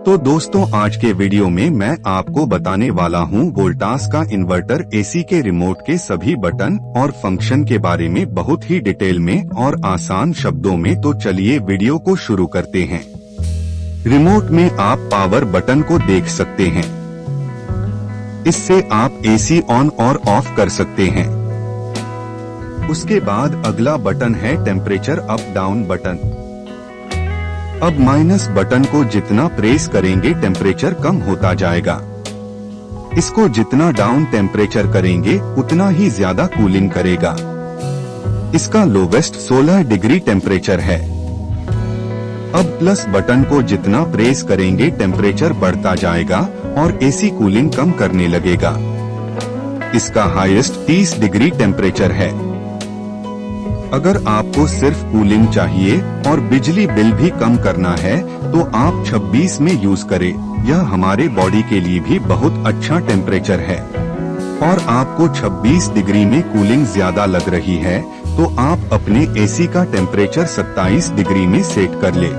तो दोस्तों आज के वीडियो में मैं आपको बताने वाला हूँ वोल्टास का इन्वर्टर एसी के रिमोट के सभी बटन और फंक्शन के बारे में बहुत ही डिटेल में और आसान शब्दों में। तो चलिए वीडियो को शुरू करते हैं। रिमोट में आप पावर बटन को देख सकते हैं। इससे आप एसी ऑन और ऑफ कर सकते हैं। उसके बाद अगला बटन है टेम्परेचर अप डाउन बटन। अब माइनस बटन को जितना प्रेस करेंगे टेम्परेचर कम होता जाएगा। इसको जितना डाउन टेम्परेचर करेंगे उतना ही ज्यादा कूलिंग करेगा। इसका लोवेस्ट 16 डिग्री टेम्परेचर है। अब प्लस बटन को जितना प्रेस करेंगे टेम्परेचर बढ़ता जाएगा और एसी कूलिंग कम करने लगेगा। इसका हाईएस्ट 30 डिग्री टेम्परेचर है। अगर आपको सिर्फ कूलिंग चाहिए और बिजली बिल भी कम करना है तो आप 26 में यूज करें। यह हमारे बॉडी के लिए भी बहुत अच्छा टेम्परेचर है। और आपको 26 डिग्री में कूलिंग ज्यादा लग रही है तो आप अपने एसी का टेम्परेचर 27 डिग्री में सेट कर ले।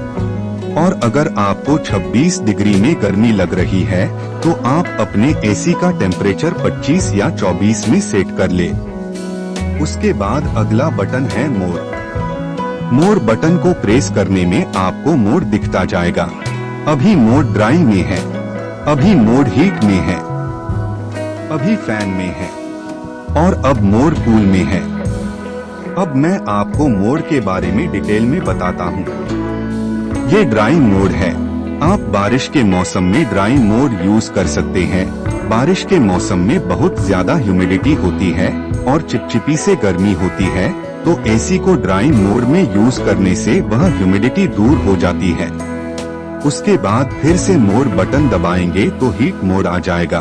और अगर आपको 26 डिग्री में गर्मी लग रही है तो आप अपने एसी का टेम्परेचर 25 या 24 में सेट कर ले। उसके बाद अगला बटन है मोड। मोड बटन को प्रेस करने में आपको मोड दिखता जाएगा। अभी मोड ड्राई में है, अभी मोड हीट में है, अभी फैन में है और अब मोड कूल में है। अब मैं आपको मोड के बारे में डिटेल में बताता हूँ। ये ड्राई मोड है। आप बारिश के मौसम में ड्राई मोड यूज कर सकते हैं। बारिश के मौसम में बहुत ज्यादा ह्यूमिडिटी होती है और चिपचिपी से गर्मी होती है तो एसी को ड्राई मोड में यूज करने से वह ह्यूमिडिटी दूर हो जाती है। उसके बाद फिर से मोड बटन दबाएंगे तो हीट मोड आ जाएगा।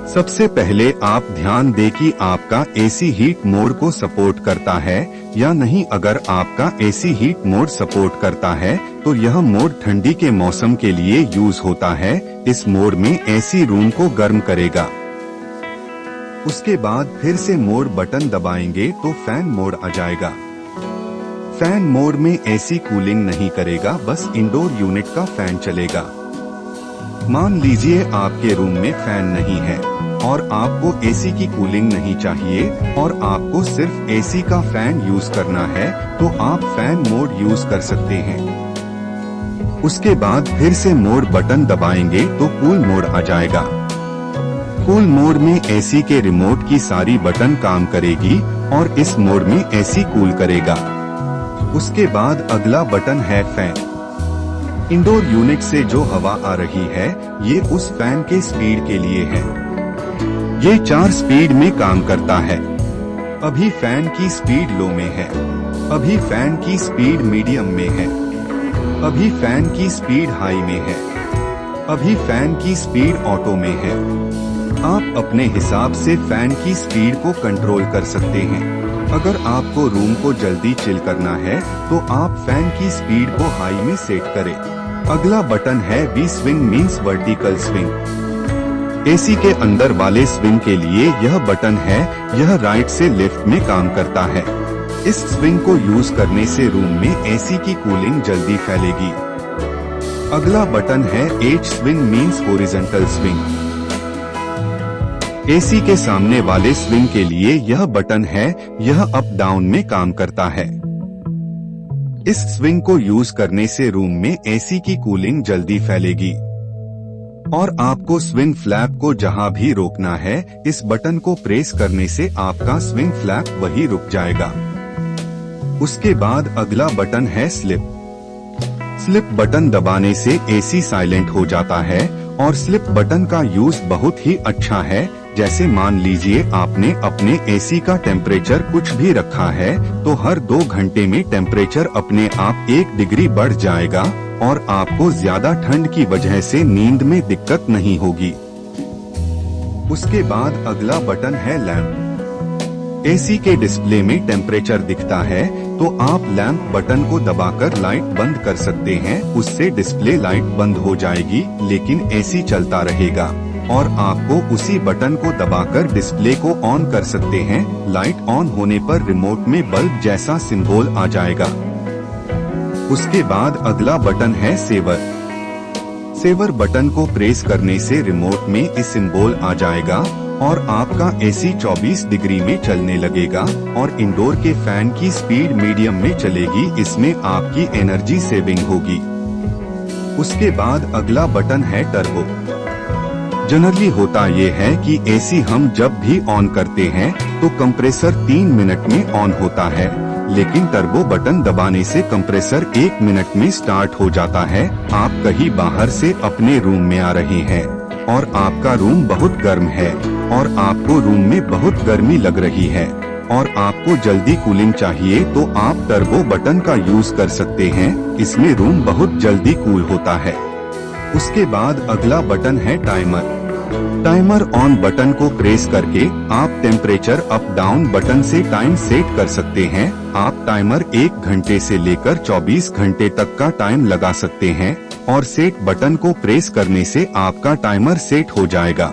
सबसे पहले आप ध्यान दें कि आपका एसी हीट मोड को सपोर्ट करता है या नहीं। अगर आपका एसी हीट मोड सपोर्ट करता है तो यह मोड ठंडी के मौसम के लिए यूज होता है। इस मोड में एसी रूम को गर्म करेगा। उसके बाद फिर से मोड बटन दबाएंगे तो फैन मोड आ जाएगा। फैन मोड में एसी कूलिंग नहीं करेगा, बस इंडोर यूनिट का फैन चलेगा। मान लीजिए आपके रूम में फैन नहीं है और आपको एसी की कूलिंग नहीं चाहिए और आपको सिर्फ एसी का फैन यूज करना है तो आप फैन मोड यूज कर सकते हैं। उसके बाद फिर से मोड बटन दबाएंगे तो कूल मोड आ जाएगा। कूल मोड में एसी के रिमोट की सारी बटन काम करेगी और इस मोड में एसी कूल करेगा। उसके बाद अगला बटन है फैन। इंडोर यूनिट से जो हवा आ रही है ये उस फैन के स्पीड के लिए है। ये 4 स्पीड में काम करता है। अभी फैन की स्पीड लो में है, अभी फैन की स्पीड मीडियम में है, अभी फैन की स्पीड हाई में है, अभी फैन की स्पीड ऑटो में है। आप अपने हिसाब से फैन की स्पीड को कंट्रोल कर सकते हैं। अगर आपको रूम को जल्दी चिल करना है तो आप फैन की स्पीड को हाई में सेट करें। अगला बटन है V swing means vertical swing. AC के अंदर वाले स्विंग के लिए यह बटन है। यह राइट से लेफ्ट में काम करता है। इस स्विंग को यूज करने से रूम में एसी की कूलिंग जल्दी फैलेगी। अगला बटन है H swing means horizontal swing. AC के सामने वाले स्विंग के लिए यह बटन है। यह अप डाउन में काम करता है। इस स्विंग को यूज करने से रूम में एसी की कूलिंग जल्दी फैलेगी। और आपको स्विंग फ्लैप को जहां भी रोकना है इस बटन को प्रेस करने से आपका स्विंग फ्लैप वही रुक जाएगा। उसके बाद अगला बटन है स्लिप। स्लिप बटन दबाने से एसी साइलेंट हो जाता है और स्लिप बटन का यूज बहुत ही अच्छा है। जैसे मान लीजिए आपने अपने एसी का टेम्परेचर कुछ भी रखा है तो हर 2 घंटे में टेम्परेचर अपने आप 1 डिग्री बढ़ जाएगा और आपको ज्यादा ठंड की वजह से नींद में दिक्कत नहीं होगी। उसके बाद अगला बटन है लैंप। एसी के डिस्प्ले में टेम्परेचर दिखता है तो आप लैंप बटन को दबाकर लाइट बंद कर सकते हैं। उससे डिस्प्ले लाइट बंद हो जाएगी लेकिन एसी चलता रहेगा। और आपको उसी बटन को दबाकर डिस्प्ले को ऑन कर सकते हैं। लाइट ऑन होने पर रिमोट में बल्ब जैसा सिंबल आ जाएगा। उसके बाद अगला बटन है सेवर। सेवर बटन को प्रेस करने से रिमोट में इस सिंबल आ जाएगा और आपका एसी 24 डिग्री में चलने लगेगा और इंडोर के फैन की स्पीड मीडियम में चलेगी। इसमें आपकी एनर्जी सेविंग होगी। उसके बाद अगला बटन है टर्बो। जनरली होता ये है कि एसी हम जब भी ऑन करते हैं तो कंप्रेसर 3 मिनट में ऑन होता है, लेकिन टर्बो बटन दबाने से कंप्रेसर 1 मिनट में स्टार्ट हो जाता है। आप कहीं बाहर से अपने रूम में आ रहे हैं और आपका रूम बहुत गर्म है और आपको रूम में बहुत गर्मी लग रही है और आपको जल्दी कूलिंग चाहिए, तो आप टर्बो बटन का यूज कर सकते हैं। इसमें रूम बहुत जल्दी कूल होता है। उसके बाद अगला बटन है टाइमर। टाइमर ऑन बटन को प्रेस करके आप टेम्परेचर अप डाउन बटन से टाइम सेट कर सकते हैं। आप टाइमर 1 घंटे से लेकर 24 घंटे तक का टाइम लगा सकते हैं और सेट बटन को प्रेस करने से आपका टाइमर सेट हो जाएगा।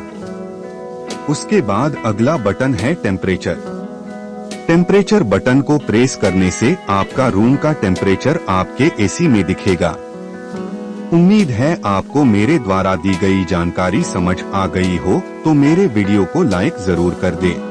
उसके बाद अगला बटन है टेम्परेचर। टेम्परेचर बटन को प्रेस करने से आपका रूम का टेम्परेचर आपके एसी में दिखेगा। उम्मीद है आपको मेरे द्वारा दी गई जानकारी समझ आ गई हो, तो मेरे वीडियो को लाइक जरूर कर दें।